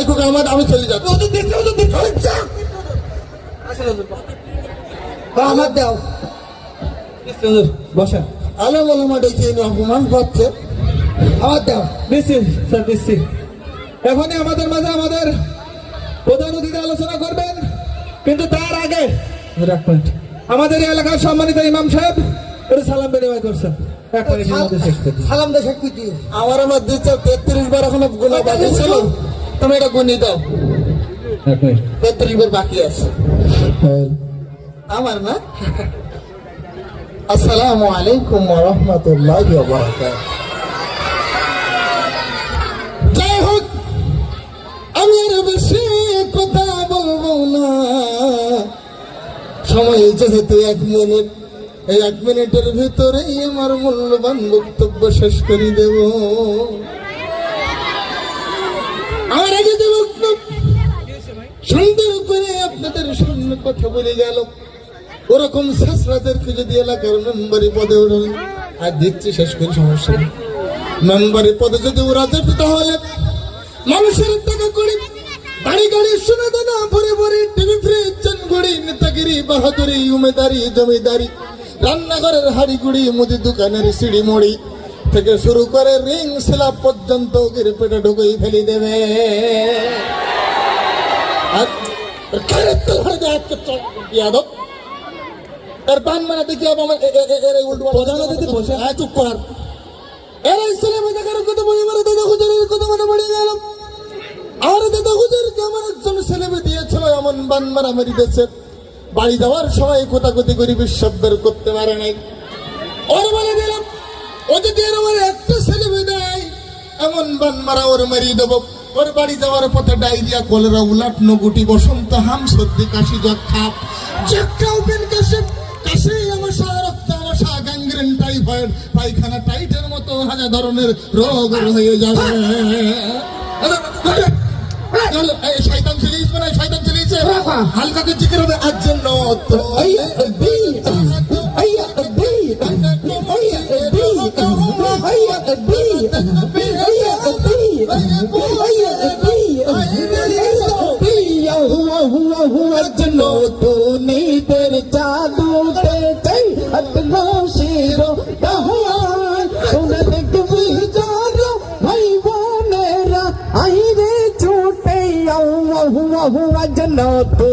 রাখুক আমার, আমি চলে যাচ্ছি। আমার দাও বসেন। আলো বলে মাঠে অপমান পাচ্ছে। আমার দাও। দিচ্ছি স্যার, দিচ্ছি। এখনই আমাদের মাঝে আমাদের প্রধান অতিথি আলোচনা করবেন, কিন্তু তার আগে আমাদের এই এলাকার সম্মানিত ইমাম সাহেব একটু সালাম বিনিময় করছেন। এক মিনিটের মধ্যে শেষ করছি। সালাম দে শেখ কুচি। আমার আমার দিচ্ছে 33 বার এখনো গোনা বাকি ছিল, তুমি এটা গুনি দাও। 33 বার বাকি আছে আমার না। আসসালামু আলাইকুম ওয়া রাহমাতুল্লাহি ওয়া বারাকাতুহু। যাই হোক, আমি আর বেশি কথা বলবো না, সময় যেহেতু 1 মিনিট, এই 1 মিনিটের ভিতরেই আমার মূল্যবান বক্তব্য শেষ করে দেব। আমার আগে যে বক্তব্য সুন্দর করে আপনাদের সামনে কথা বলে গেল, ওরকম শেষরাদেরকে যদি এলাকার মেম্বারি পদে ওঠেন, আর দিচ্ছি শেষ করে, সমস্যা নেই। মেম্বারি পদে যদি ওরা যেত, তাহলে মানুষের টাকা করে বাড়ি গাড়ি শুনে দেনা ভরে ভরে, টিভি ফ্রিজ চানগুড়ি, নেতাগিরি, বাহাদুরি, উমেদারি, জমিদারি, রান্নাঘরের হাড়ি গুড়ি, মুদি দোকানের সিঁড়ি মুড়ি থেকে শুরু করে রিং স্ল্যাব পর্যন্ত ওদের পেটে ঢুকেই ফেলে দেবে। এর পান মানে দেখি প্রধান অতিথি বসে। চুপ কর। এরা ইসলামে দেখার কথা বলে আমার দাদা হুজুরের কথা মনে পড়ে গেল। আমার দাদা হুজুরকে আমার একজন ছেলেবে দিয়েছিল এমন বান মারামারি দেশে, বাড়ি যাওয়ার সময় কোথাকতি করে বিশ্বাস বের করতে পারে নাই। ওর বলে দিলাম, ও যদি আমার একটা ছেলেবে দেয় এমন বান মারা ওর মারিয়ে দেবো। ওর বাড়ি যাওয়ার পথে ডায়রিয়া, কলেরা, উলাটন গুটি, বসন্ত, হাম, সর্দি, কাশি, যক্ষা, ওপেন কাশি, কাশি, আমাশা, রক্ত আমাশা, গ্যাংগ্রেন, টাইফয়েড, পায়খানা, টাইটের মতো হাজার ধরনের রোগ হয়ে যাবে। শয়তান চলিয়েছে, মানে শয়তান চলিয়েছে, হালকাকে জিকির হবে আজ জন্য। নীদের জাদু চাই শিরো দেখবি যারো ভাই বোনেরা আইরে ছুটে জন তো